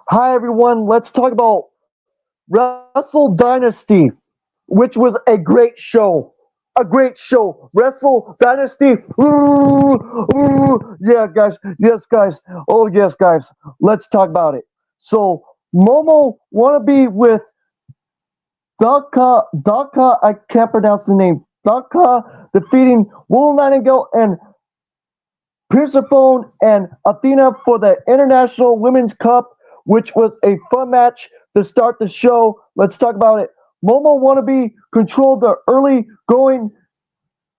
Hi everyone, let's talk about Wrestle Dynasty, which was a great show. A great show. Wrestle Dynasty. Yeah, guys. Yes, guys. Oh, yes, guys. Let's talk about it. So, Momo wannabe with Daka, I can't pronounce the name. Daka defeating Will Nightingale and Persephone and Athena for the International Women's Cup, which was a fun match to start the show. Let's talk about it. Momo Wannabe controlled the early going.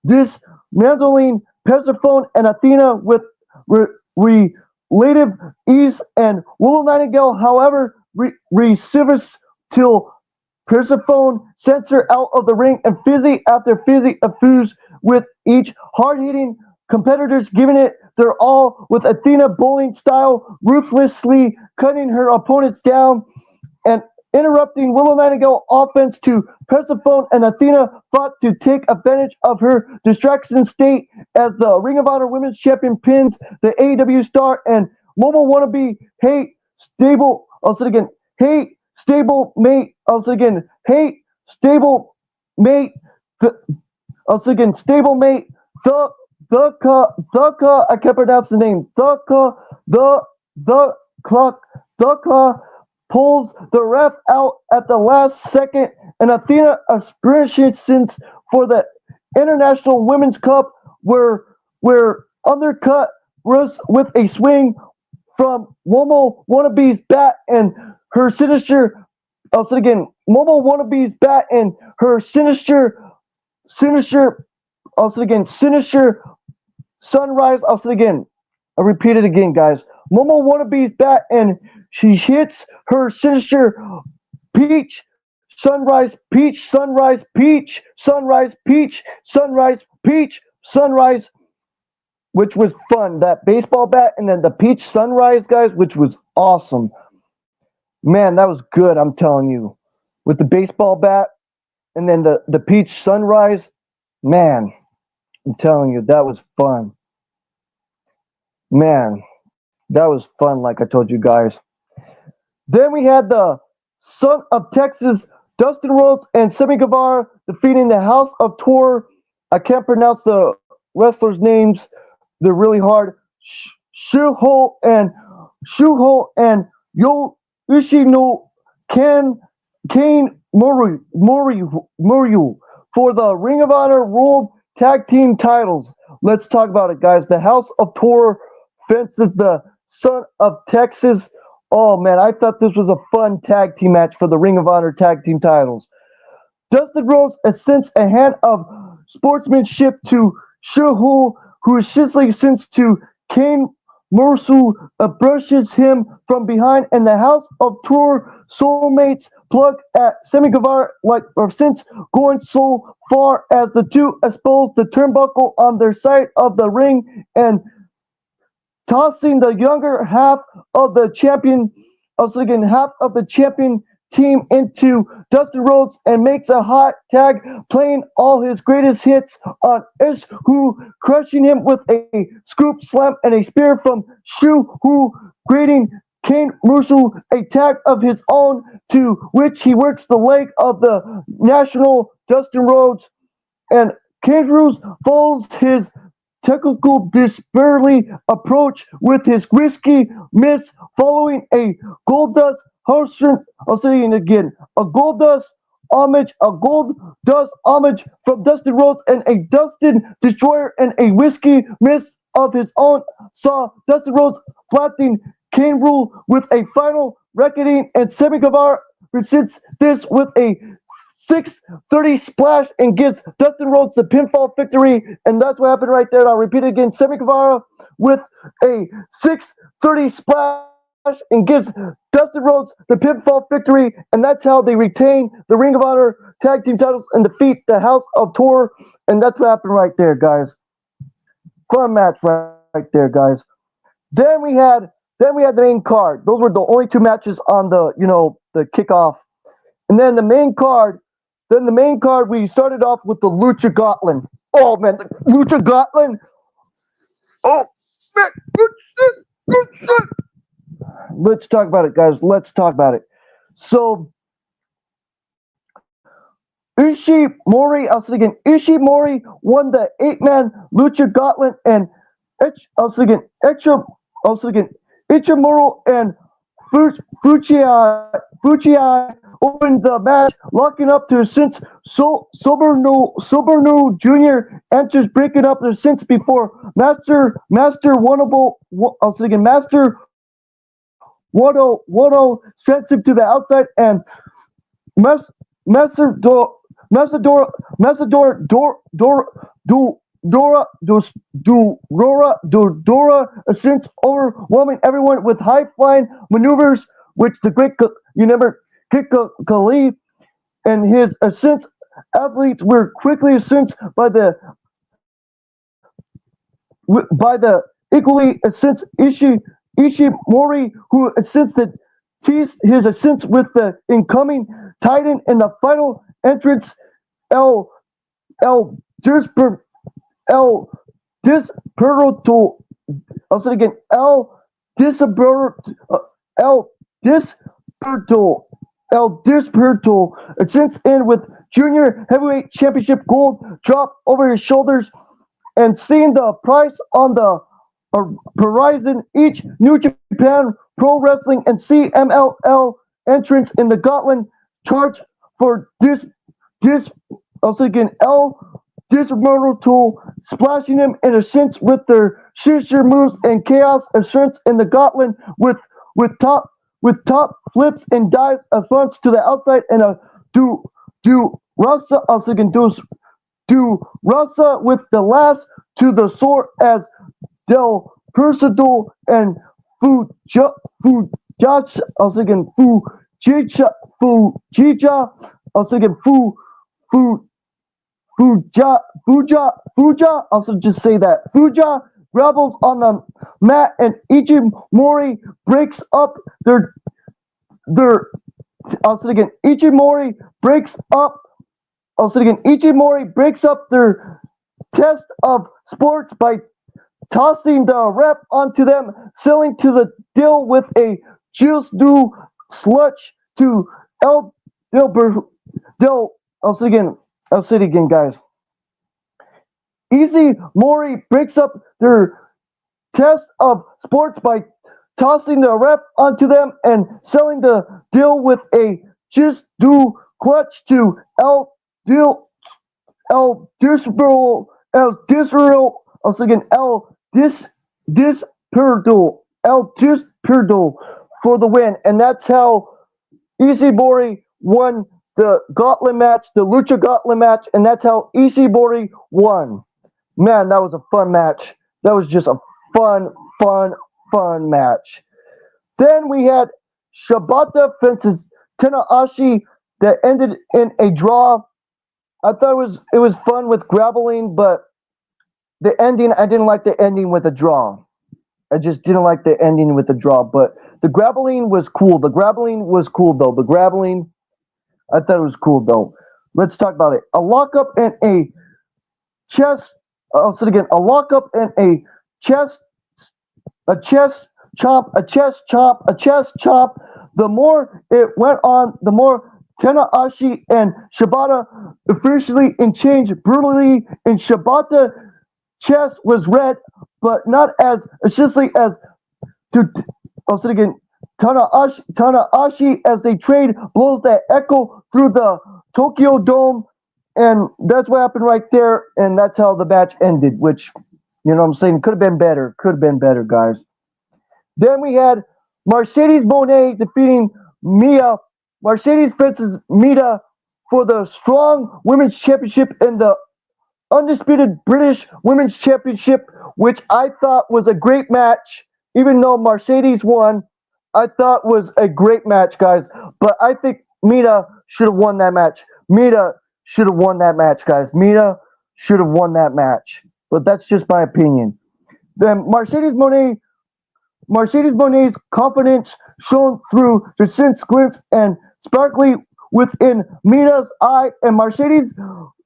This Mandolin, Persephone, and Athena with relative ease, and Willow Nightingale, however, receives till Persephone sends her out of the ring, and Fizzy after Fizzy fused with each hard-hitting competitors, giving it their all with Athena bowling style, ruthlessly cutting her opponents down and interrupting Willow Nightingale offense to Persephone, and Athena fought to take advantage of her distraction state as the Ring of Honor Women's Champion pins the AEW star and Mobile Wannabe. Hey, stable. I'll say it again. Hey, stable mate. I'll say it again. Hey, stable mate. The, I'll say it again. Stable mate. I can't pronounce the name. The clock, the clock pulls the ref out at the last second, and Athena aspirations for the International Women's Cup were undercut Russ with a swing from Momo Wannabe's bat and her sinister. I'll say it again. Momo Wannabe's bat and her sinister. I'll say it again. Sinister sunrise. I'll say it again. I repeat it again, guys. Momo Wannabe's bat and she hits her sinister peach, sunrise, peach, sunrise, peach, sunrise, peach, sunrise, peach, sunrise, which was fun. That baseball bat and then the peach sunrise, guys, which was awesome. Man, that was good, I'm telling you. With the baseball bat and then the peach sunrise, man, I'm telling you, that was fun. Man, that was fun, like I told you guys. Then we had the son of Texas, Dustin Rhodes and Sammy Guevara defeating the House of Tor. I can't pronounce the wrestlers' names; they're really hard. Shuho and Yo Ishino Kan Kane Muryu for the Ring of Honor World Tag Team titles. Let's talk about it, guys. The House of Tor fences the Son of Texas. Oh man, I thought this was a fun tag team match for the Ring of Honor tag team titles. Dustin Rhodes ascends a hand of sportsmanship to Shuhu, who essentially since to Kane Mursu brushes him from behind, and the House of Tour soulmates plug at Sammy Guevara like or since going so far as the two expose the turnbuckle on their side of the ring and tossing the younger half of the champion, half of the champion team into Dustin Rhodes and makes a hot tag, playing all his greatest hits on Ish, who crushing him with a scoop slam and a spear from Shu, who grading Kane Russell a tag of his own, to which he works the leg of the national Dustin Rhodes, and Kangaroos follows his technical disparity approach with his risky miss following a Goldust Horseman. I'll say it again. A gold dust homage from Dustin Rhodes and a Dustin Destroyer and a whiskey miss of his own saw Dustin Rhodes flattening Kane Rule with a final reckoning, and Sammy Guevara presents this with a 630 splash and gives Dustin Rhodes the pinfall victory. And that's what happened right there. And I'll repeat it again. Sammy Guevara with a 630 splash and gives Dustin Rhodes the pinfall victory. And that's how they retain the Ring of Honor tag team titles and defeat the House of Tor. And that's what happened right there, guys. Fun match right there, guys. Then we had the main card. Those were the only two matches on the kickoff. And then the main card, we started off with the Lucha Gauntlet. Oh man, the Lucha Gauntlet. Oh man, good shit, good shit. let's talk about it, guys. Let's talk about it. So Ishimori won the 8-man Lucha Gauntlet, and I was thinking Ichimuro and Fujiai opened the match, locking up their since Soberno Jr. enters, breaking up their since before Master Wado sends him to the outside, and Mas, Masador Masador Masador Dora ascends, overwhelming everyone with high flying maneuvers, which the great Khalid and his ascents athletes were quickly ascents by the equally ascents Ishimori, who ascents teased his ascents with the incoming Titan in the final entrance. El El Disper El Disperto. I'll say it again. El Disperto. El Disperto ascents in with Junior Heavyweight Championship gold drop over his shoulders, and seeing the price on the horizon, each New Japan Pro Wrestling and CMLL entrance in the Gauntlet charge for also again L Dismortal, splashing him in a sense with their signature moves and chaos assurance in the Gauntlet with top flips and dives of fronts to the outside, and a do Rasa also again do Rasa with the last to the sword as Del Persador and Fujacha, I was thinking Fujicha, I was thinking Fuja, also just say that. Fuja rebels on the mat, and Ichimori breaks up I was thinking Ichimori breaks up their test of sports by tossing the rep onto them, selling to the deal with a juice do sludge to El Del. I'll say it again, guys. Easy Mori breaks up their test of sports by tossing the rep onto them and selling the deal with a just do clutch to El Disreal. I was thinking El Disperdal for the win, and that's how Ishimori won the Gauntlet match, the Lucha Gauntlet match, and that's how Ishimori won. Man, that was a fun match. That was just a fun match. Then we had Shibata versus Tanahashi that ended in a draw. I thought it was fun with grappling, but the ending, I didn't like the ending with a draw. I just didn't like the ending with the draw, but the grappling was cool. The grappling, I thought it was cool though. Let's talk about it. A lockup and a chest. I'll say it again. A lockup and a chest chomp. The more it went on, the more Tanahashi and Shibata officially changed brutally, and Shibata chest was red, but not as viciously as I'll say it again. Tanahashi as they trade blows that echo through the Tokyo Dome, and that's what happened right there, and that's how the match ended, which, you know what I'm saying, could have been better, guys. Then we had Mercedes Moné defeating Mia. Mercedes faces Mia for the Strong Women's Championship and the Undisputed British Women's Championship, which I thought was a great match. Even though Mercedes won, I thought was a great match, guys. But I think Mia should have won that match. Mia should have won that match, guys. Mia should have won that match. But that's just my opinion. Then Mercedes Moné's confidence shown through the sense glints and sparkly within Mia's eye, and Mercedes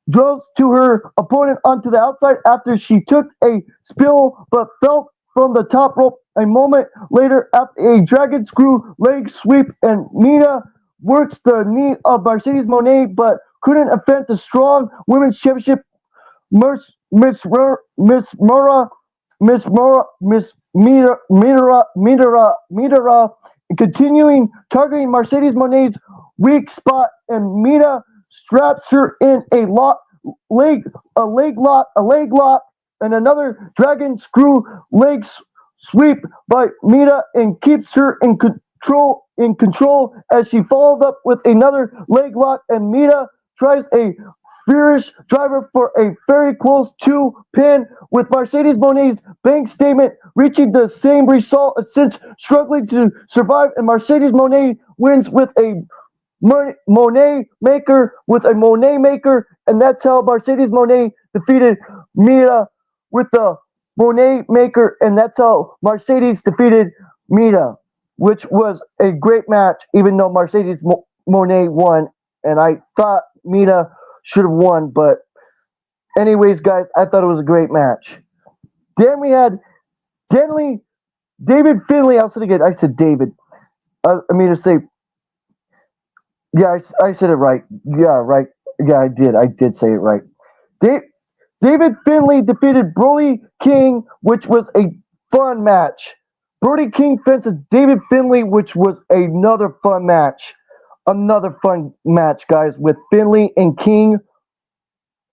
drove to her opponent onto the outside after she took a spill but felt from the top rope a moment later after a dragon screw leg sweep, and Mina works the knee of Mercedes Moné but couldn't defend the strong women's championship. Miss Mora, Miss Mira, continuing targeting Mercedes Moné's weak spot, and Mina straps her in leg, a leg lock, and another dragon screw leg sweep by Mina, and keeps her in control as she followed up with another leg lock, and Mina tries a furious driver for a very close two pin, with Mercedes Moné's bank statement reaching the same result since struggling to survive, and Mercedes Moné wins with a Monet maker, and that's how Mercedes Moné defeated Mira with the Monet maker, and that's how Mercedes defeated Mira, which was a great match, even though Mercedes Monet won, and I thought Mira should have won, but anyways, guys, I thought it was a great match. Then we had David Finlay. I said David. I mean to say, yeah, I said it right. Yeah, right. Yeah, I did. I did say it right. David Finlay defeated Brody King, which was a fun match. Brody King fences David Finlay, which was another fun match. Another fun match, guys, with Finlay and King.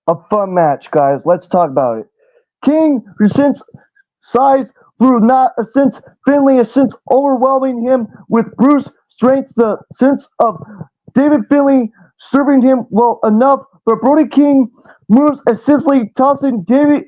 A fun match, guys. Let's talk about it. King, who since size through not since Finlay has since overwhelming him with Bruce strength, the sense of David Finlay serving him well enough, but Brody King moves essentially tossing David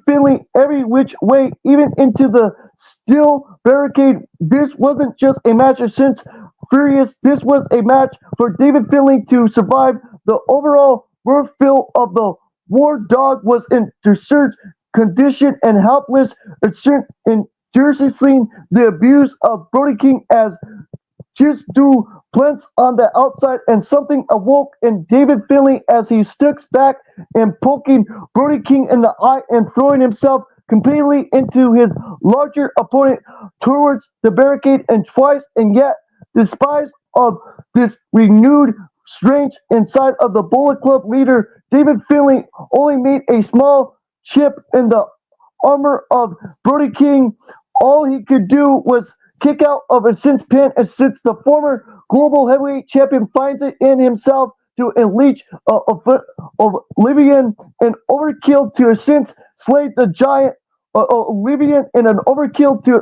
Finlay every which way, even into the steel barricade. This wasn't just a match of since furious. This was a match for David Finlay to survive. The overall worth feel of the War Dog was in disturbed condition and helpless, experiencing the abuse of Brody King as just do plants on the outside, and something awoke in David Finlay as he sticks back and poking Brody King in the eye and throwing himself completely into his larger opponent towards the barricade, and twice, and yet, despite of this renewed strength inside of the Bullet Club leader, David Finlay only made a small chip in the armor of Brody King. All he could do was kick out of a since pin, and since the former global heavyweight champion finds it in himself to unleash Oblivion and overkill to a since slay the giant Oblivion and an overkill to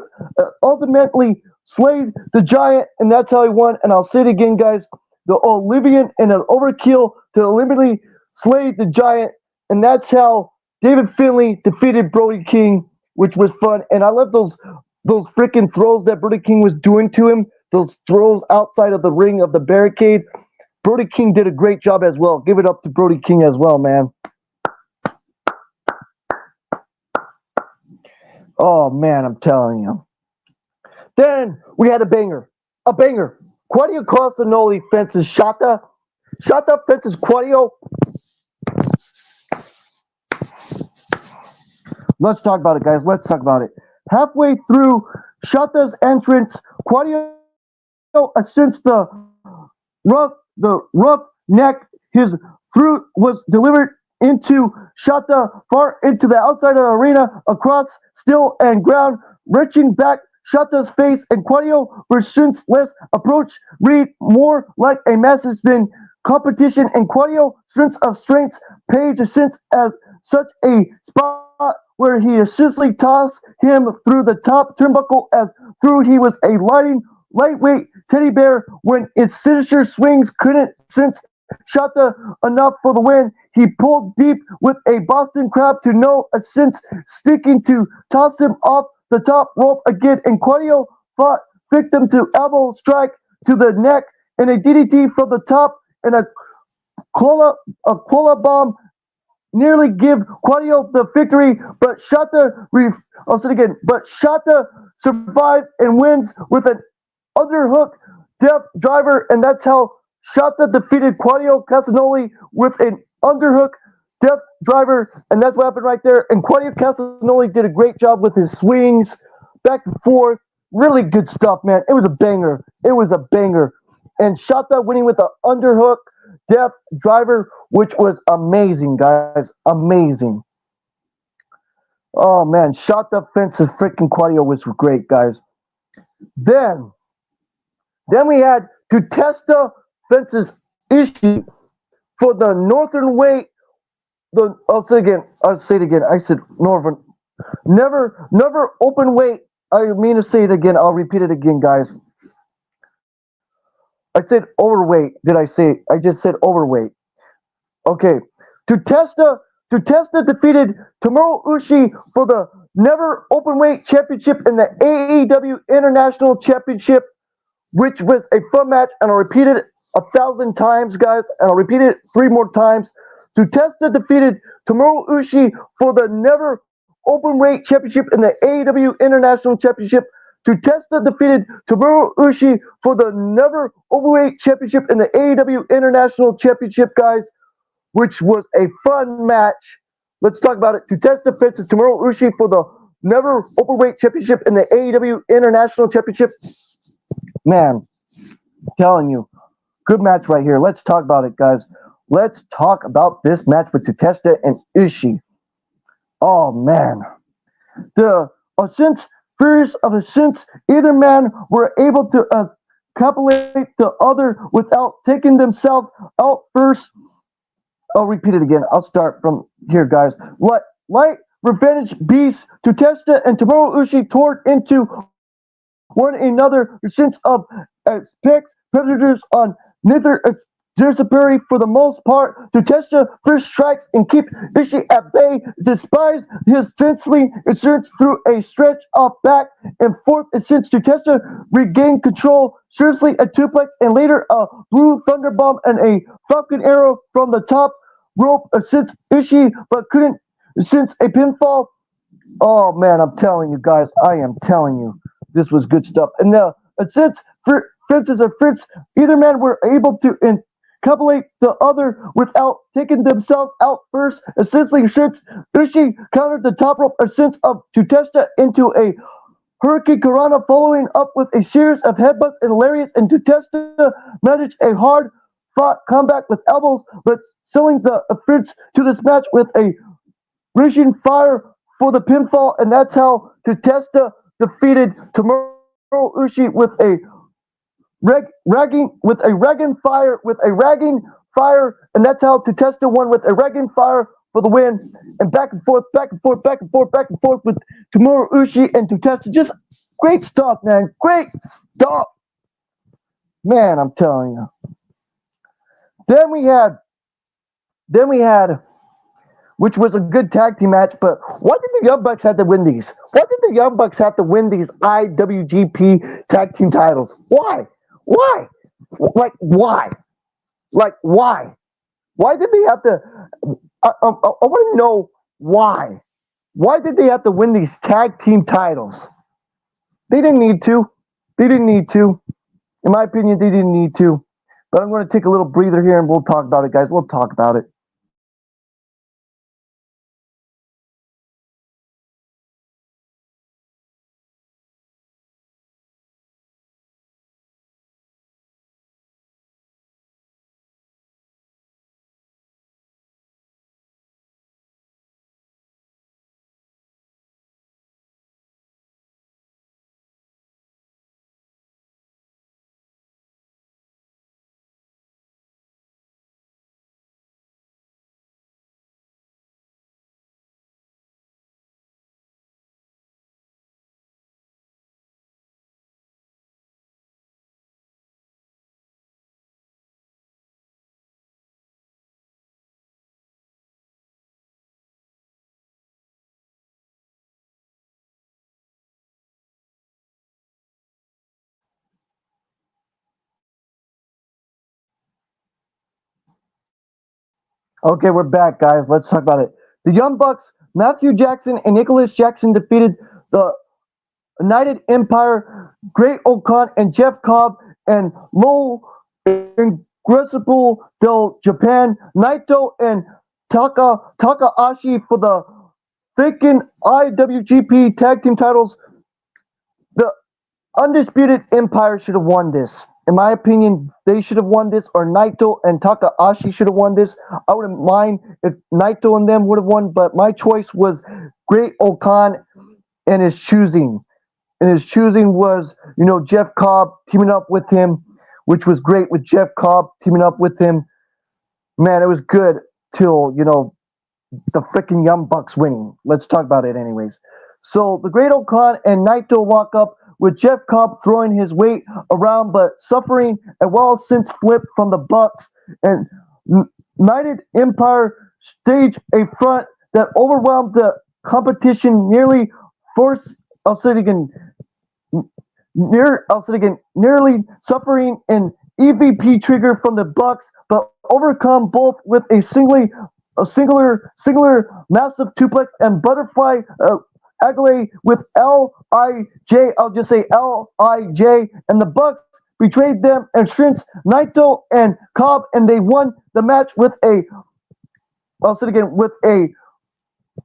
ultimately slay the giant, and that's how he won. And I'll say it again, guys: the Oblivion and an overkill to ultimately slay the giant, and that's how David Finlay defeated Brody King, which was fun. And I love those freaking throws that Brody King was doing to him. Those throws outside of the ring of the barricade. Brody King did a great job as well. Give it up to Brody King as well, man. Oh man, I'm telling you. Then we had a banger. Claudio Castagnoli fences Shota. Shota fences Claudio. Let's talk about it, guys. Let's talk about it. Halfway through Shota's entrance, Claudio, since the rough neck, his fruit was delivered into Shota far into the outside of the arena, across steel and ground, reaching back Shota's face, and Claudio less approach read more like a message than competition, and Claudio sense of strength page since as such a spot where he essentially tossed him through the top turnbuckle as through he was a lightweight teddy bear when its signature swings couldn't sense Shota enough for the win. He pulled deep with a Boston crab to no sense sticking to toss him off the top rope again, and Claudio fought victim to elbow strike to the neck and a DDT from the top and a cola bomb nearly give Claudio the victory, but Shota survives and wins with an underhook death driver, and that's how Shota defeated Claudio Castagnoli with an underhook Death Driver, and that's what happened right there. And Claudio Castagnoli did a great job with his swings, back and forth. Really good stuff, man. It was a banger. It was a banger. And Shota winning with the underhook, Death Driver, which was amazing, guys. Amazing. Oh, man. Shota fences freaking Claudio was great, guys. Then, then we had Tutesta fences Ishii for the Northern Weight. I'll say it again. I'll say it again. I said Northern. Never open weight. I mean to say it again. I'll repeat it again, guys. I said overweight. Did I say? I just said overweight. Okay. Tutesta defeated Tomohiro Ishii for the never open weight championship in the AEW International Championship, which was a fun match, and I'll repeat it 1,000 times, guys, and I'll repeat it 3 more times. Tutesta defeated Tomohiro Ishii for the never open weight championship in the AEW International Championship. Tutesta defeated Tomohiro Ishii for the never overweight championship in the AEW International Championship, guys, which was a fun match. Let's talk about it. Tutesta faces Tomohiro Ishii for the never overweight championship in the AEW International Championship. Man, I'm telling you, good match right here. Let's talk about it, guys. Let's talk about this match with Tutesta and Ishii. Oh, man. Since Furious of the Since either man were able to accumulate the other without taking themselves out first. I'll repeat it again. I'll start from here, guys. Light Revenge Beast, Tutesta and Tomohiro Ishii tore into one another since of picks predators on neither disappearing for the most part. Tutesta first strikes and keep Ishii at bay, despite his densely inserts through a stretch of back and forth. And since Tutesta regained control, seriously a duplex and later a blue thunderbomb and a falcon arrow from the top rope since Ishii, but couldn't since a pinfall. Oh man, I'm telling you guys, I am telling you, this was good stuff. And since fences are fence, either man were able to encapsulate the other without taking themselves out first. Essentially, since Ishii countered the top rope ascent of Tutesta into a Hurricane Karana, following up with a series of headbutts and lariats, and Tutesta managed a hard fought comeback with elbows, but selling the offense to this match with a rushing fire for the pinfall, and that's how Tutesta defeated Tomohiro Ishii with a ragging fire, and that's how Tutesta won with a ragging fire for the win. And back and forth with Tomohiro Ishii and Tutesta. Just great stuff, man. Great stuff, man. I'm telling you. Then we had, which was a good tag team match, but why did the Young Bucks have to win these? Why did the Young Bucks have to win these IWGP tag team titles? Why? Why? Why? Why? Why did they have to? I want to know why. Why did they have to win these tag team titles? They didn't need to. In my opinion, they didn't need to. But I'm going to take a little breather here and we'll talk about it, guys. We'll talk about it. Okay, we're back, guys. Let's talk about it. The Young Bucks, Matthew Jackson and Nicholas Jackson defeated the United Empire, Great Okan and Jeff Cobb, and Low Ingressible del Japan, Naito and Takahashi for the freaking IWGP Tag Team titles. The Undisputed Empire should have won this. In my opinion, they should have won this, or Naito and Takahashi should have won this. I wouldn't mind if Naito and them would have won, but my choice was Great Okan and his choosing. And his choosing was, Jeff Cobb teaming up with him, which was great with Jeff Cobb teaming up with him. Man, it was good till, the freaking Young Bucks winning. Let's talk about it anyways. So the Great Okan and Naito lock up with Jeff Cobb throwing his weight around but suffering a well since flip from the Bucks, and United Empire staged a front that overwhelmed the competition, nearly forced I'll say it again, nearly suffering an EVP trigger from the Bucks, but overcome both with a singular massive suplex and butterfly accolade with LIJ. I'll just say LIJ, and the Bucks betrayed them and shrinks Naito and Cobb, and they won the match with a. I'll say it again with a.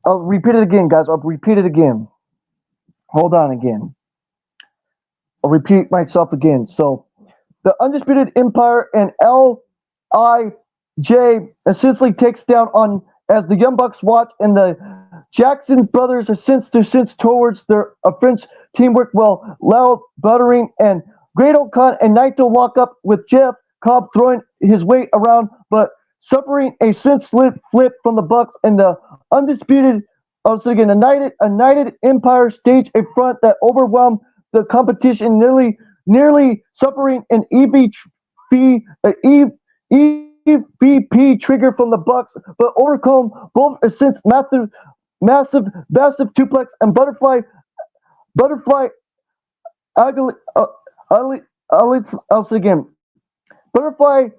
I'll repeat it again, guys. I'll repeat it again. Hold on again. I'll repeat myself again. So, the Undisputed Empire and LIJ essentially takes down on as the Young Bucks watch, and the Jackson brothers are since towards their French teamwork, well, loud buttering, and Great Okan and Naito lock up with Jeff Cobb throwing his weight around, but suffering a since slip flip from the Bucks, and the Undisputed, the United Empire stage a front that overwhelmed the competition, nearly suffering an EVP trigger from the Bucks, but overcome both a since massive suplex and butterfly. I'll say again. Butterfly.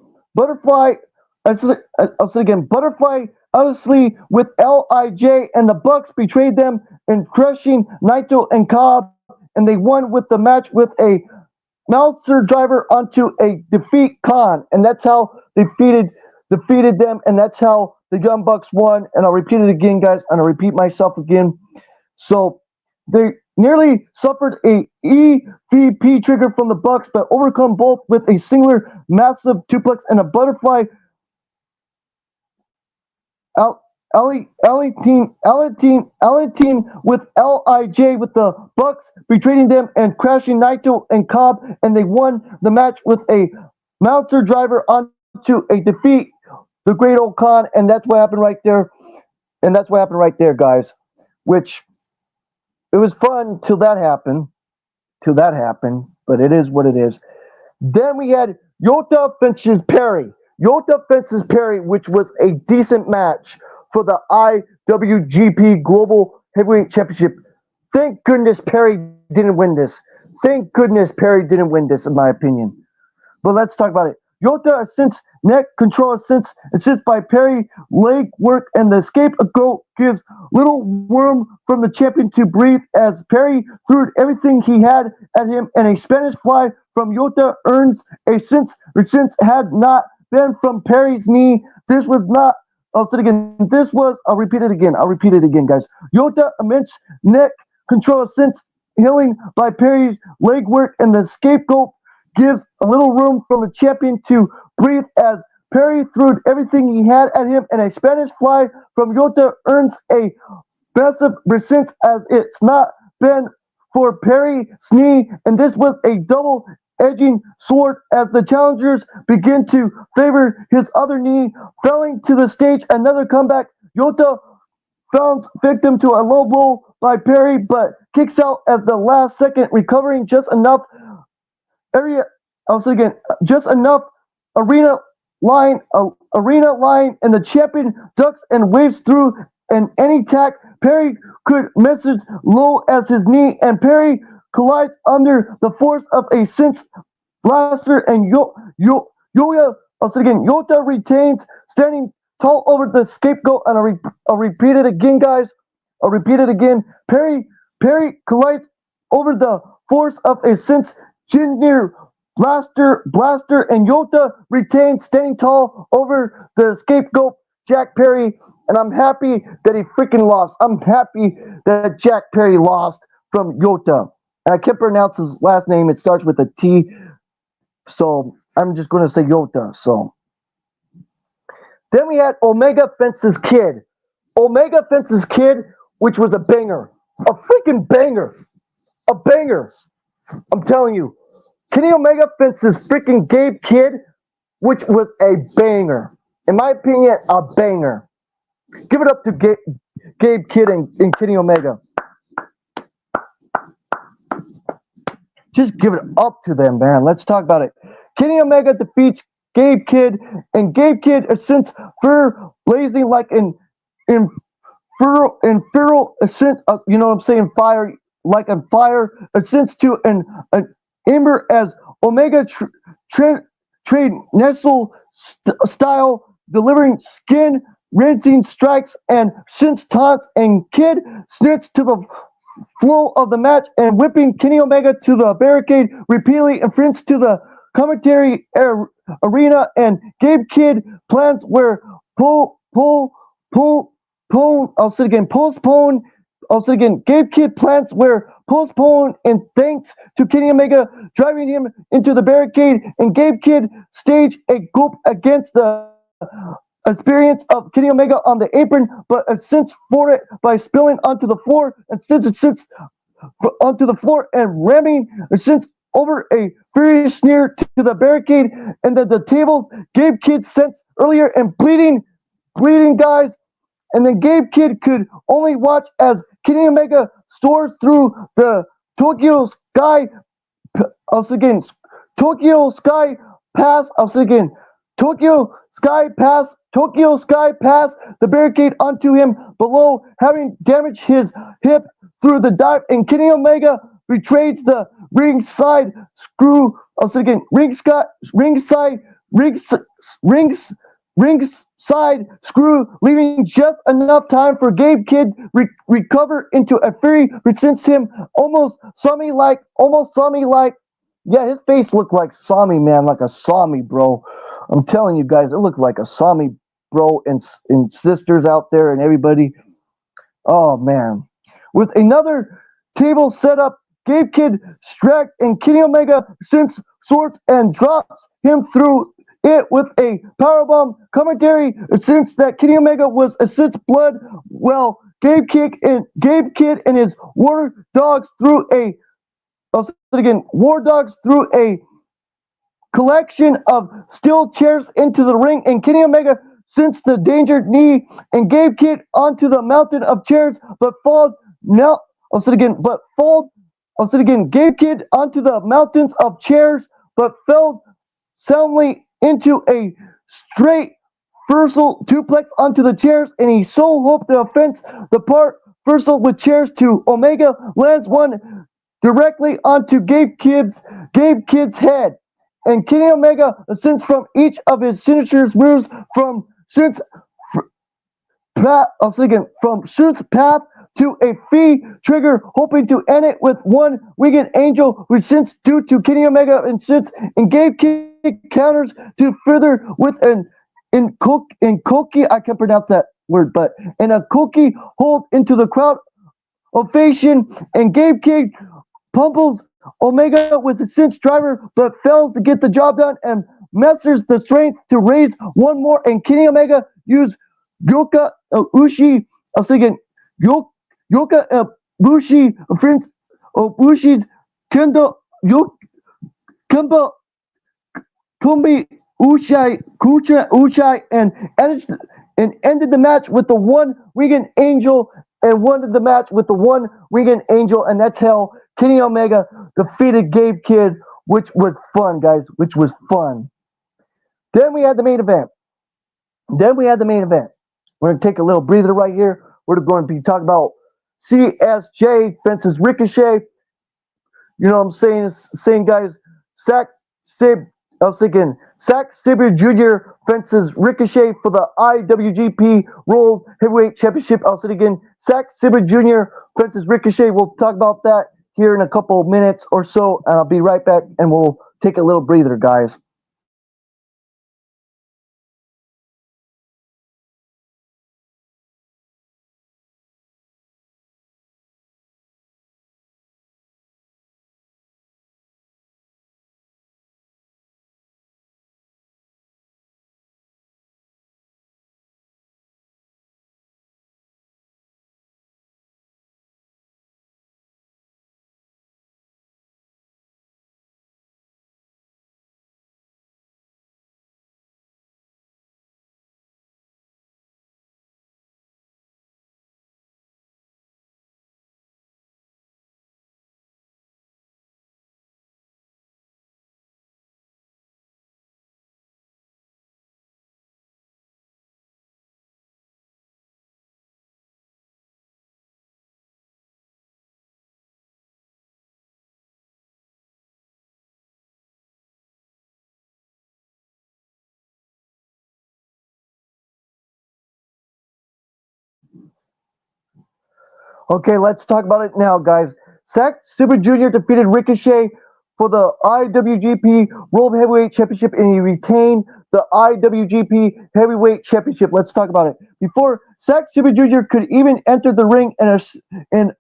I'll say again. Butterfly. Honestly, with LIJ, and the Bucks betrayed them in crushing Naito and Cobb, and they won with the match with a Meltzer driver onto a defeat Khan, and that's how they defeated them, and that's how the Young Bucks won. And I'll repeat it again, guys, and I'll repeat myself again. So they nearly suffered a EVP trigger from the Bucks, but overcome both with a singular massive suplex and a butterfly. Team with LIJ, with the Bucks betraying them and crashing Naito and Cobb, and they won the match with a Meltzer driver onto a defeat the Great Okan, and that's what happened right there. And that's what happened right there, guys. Which it was fun till that happened. But it is what it is. Then we had Yota Fences Perry, which was a decent match for the IWGP Global Heavyweight Championship. Thank goodness Perry didn't win this. In my opinion. But let's talk about it. Yota since neck control since by Perry, leg work, and the scapegoat gives little room from the champion to breathe as Perry threw everything he had at him, and a Spanish fly from Yota earns a since had not been from Perry's knee. This was not. I'll say it again. I'll repeat it again, guys. Yota immense neck control since healing by Perry's leg work, and the scapegoat gives a little room from the champion to breathe as Perry threw everything he had at him, and a Spanish fly from Yota earns a massive resistance as it's not been for Perry's knee, and this was a double-edging sword as the challengers begin to favor his other knee, falling to the stage. Another comeback. Yota falls victim to a low blow by Perry, but kicks out as the last second, recovering just enough arena line, and the champion ducks and waves through an any tack. Perry could message low as his knee, and Perry collides under the force of a since blaster, and Yota retains, standing tall over the scapegoat. And I'll repeat it again, guys. Perry collides over the force of a since Junior blaster, and Yota retains, standing tall over the scapegoat. Jack Perry And I'm happy that he freaking lost. I'm happy that Jack Perry lost from Yota. And I can't pronounce his last name. It starts with a T. So I'm just going to say Yota. So then we had Omega Fence's Kid. Omega Fence's Kid, which was a banger. A freaking banger. A banger. I'm telling you. Kenny Omega Fence's freaking Gabe Kid, which was a banger. In my opinion, a banger. Give it up to Gabe Kid and Kenny Omega. Just give it up to them, man. Let's talk about it. Kenny Omega defeats Gabe Kid, and Gabe Kid has since blazing like an infernal ascent. You know what I'm saying? Fire, like a fire ascents to an ember as Omega trade Nestle style, delivering skin rinsing strikes and since taunts, and Kid snits to the flow of the match and whipping Kenny Omega to the barricade repeatedly and frints to the commentary arena, and Gabe Kid plans where I'll say it again, postpone. I'll say it again, Gabe Kid plans where postpone, and thanks to Kenny Omega driving him into the barricade, and Gabe Kid stage a group against the experience of Kenny Omega on the apron, but since for it by spilling onto the floor, and since it sits onto the floor and ramming since over a furious sneer to the barricade, and then the tables Gabe Kid sent earlier and bleeding guys, and then Gabe Kid could only watch as Kenny Omega soars through the Tokyo Sky. I'll say again, Tokyo Sky Pass. I'll say again, Tokyo Sky Pass the barricade onto him below, having damaged his hip through the dive, and Kenny Omega betrays the ringside screw. I'll say again, ringside screw, leaving just enough time for Gabe Kid recover into a fury, since him almost saw me like. Yeah, his face looked like Sami, man, like a Sami, bro. I'm telling you guys, it looked like a Sami, bro, and sisters out there and everybody. Oh, man. With another table set up, Gabe Kid struck, and Kenny Omega since swords and drops him through it with a powerbomb. Commentary since that Kenny Omega was a since blood. Well, Gabe Kid and his War Dogs threw a. I'll say it again. War Dogs threw a collection of steel chairs into the ring, and Kenny Omega since the dangered knee and Gabe Kid onto the mountain of chairs, but fall. Now I'll say it again. But fall. I'll say it again. Gabe Kid onto the mountains of chairs, but fell soundly into a straight versal duplex onto the chairs, and he so hoped to offense the part versal with chairs to Omega lands one directly onto Gabe Kid's head, and Kenny Omega ascends from each of his signature moves from I'll say again, from Suit's path to a fee trigger, hoping to end it with one winged angel, which since due to Kenny Omega and since and Gabe Kid counters to further with an in Koki, I can't pronounce that word, but in a Koki hold into the crowd ovation, and Gabe Kid pummels Omega with a cinch driver, but fails to get the job done and musters the strength to raise one more, and Kenny Omega use Yoka Ushi. I was thinking Yoka Bushi, friends Bushi's Kendo Kemba Kumbi Uchai, and ended the match with the one winged angel, and won the match with the one winged angel, and that's how Kenny Omega defeated Gabe Kid, which was fun, guys, which was fun. Then we had the main event. We're going to take a little breather right here. We're going to be talking about CSJ versus Ricochet. You know what I'm saying, guys? Zack Sabre Jr. versus Ricochet for the IWGP World Heavyweight Championship. I'll say it again. Zack Sabre Jr. versus Ricochet. We'll talk about that here in a couple minutes or so, and I'll be right back, and we'll take a little breather, guys. Okay, let's talk about it now, guys. Zack Sabre Jr. defeated Ricochet for the IWGP World Heavyweight Championship, and he retained the IWGP Heavyweight Championship. Let's talk about it. Before Zack Sabre Jr. could even enter the ring, and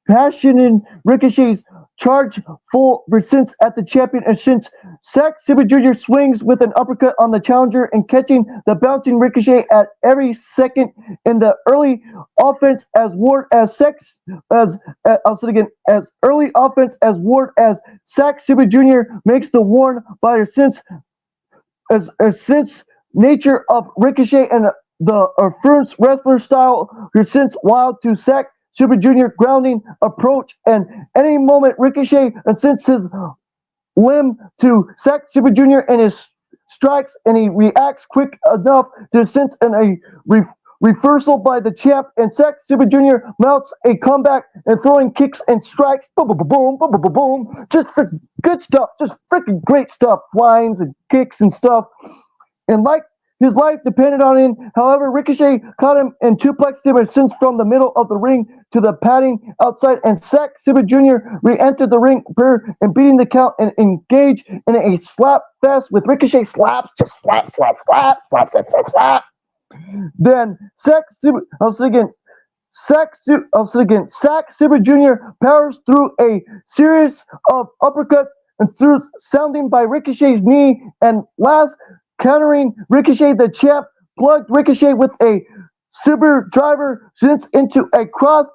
passionate Ricochet's charge full since at the champion, and since Zack Sabre Jr. swings with an uppercut on the challenger and catching the bouncing Ricochet at every second in the early offense as Ward as sex as I'll say it again as early offense as Ward as Zack Sabre Jr. makes the warn by since nature of Ricochet and the Furnace wrestler style since wild to Zack Sabre Jr. grounding approach, and any moment Ricochet and since his limb to Zack Sabre Jr. and his strikes, and he reacts quick enough to sense a reversal by the champ, and Zack Sabre Jr. mounts a comeback and throwing kicks and strikes, boom, boom, boom, boom, boom, boom, boom, just freaking good stuff, just freaking great stuff, flyings and kicks and stuff, and like his life depended on it. However, Ricochet caught him and suplexed him and since from the middle of the ring to the padding outside, and Zack Sabre Jr. re-entered the ring and beating the count and engaged in a slap fest with Ricochet slaps, just slap, slap, slap, slap, slap, slap, slap. Then Zack Sabre Jr. powers through a series of uppercuts and through sounding by Ricochet's knee, and last countering Ricochet, the champ plugged Ricochet with a Sabre driver since into a cross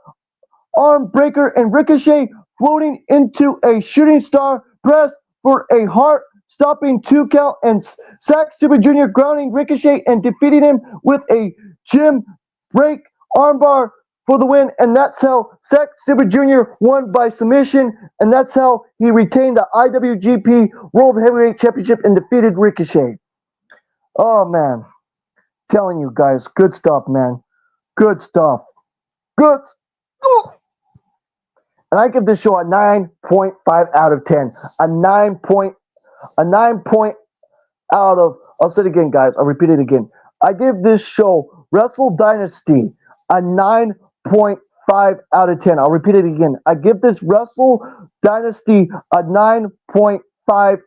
arm breaker, and Ricochet floating into a shooting star press for a heart stopping 2 count, and Zack Sabre Jr. grounding Ricochet and defeating him with a gym break armbar for the win, and that's how Zack Sabre Jr. won by submission, and that's how he retained the IWGP World Heavyweight Championship and defeated Ricochet. Oh man, telling you guys, good stuff, man. Good stuff. Good stuff. And I give this show a 9.5 out of 10. A 9 point out of, I'll say it again, guys. I'll repeat it again. I give this show, Wrestle Dynasty, a 9.5 out of 10. I'll repeat it again. I give this Wrestle Dynasty a 9.5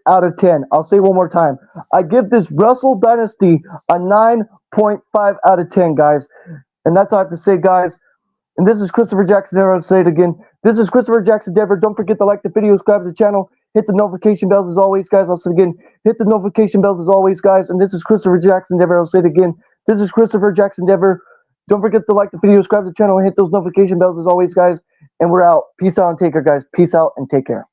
out of 10. I'll say it one more time. I give this Wrestle Dynasty a 9.5 out of 10, guys. And that's all I have to say, guys. And this is Christopher Jackson Denver. I'll say it again. This is Christopher Jackson Denver. Don't forget to like the video, subscribe to the channel, hit the notification bells as always, guys. I'll say it again. Hit the notification bells as always, guys. And this is Christopher Jackson Denver. I'll say it again. This is Christopher Jackson Denver. Don't forget to like the video, subscribe to the channel, and hit those notification bells as always, guys. And we're out. Peace out and take care, guys. Peace out and take care.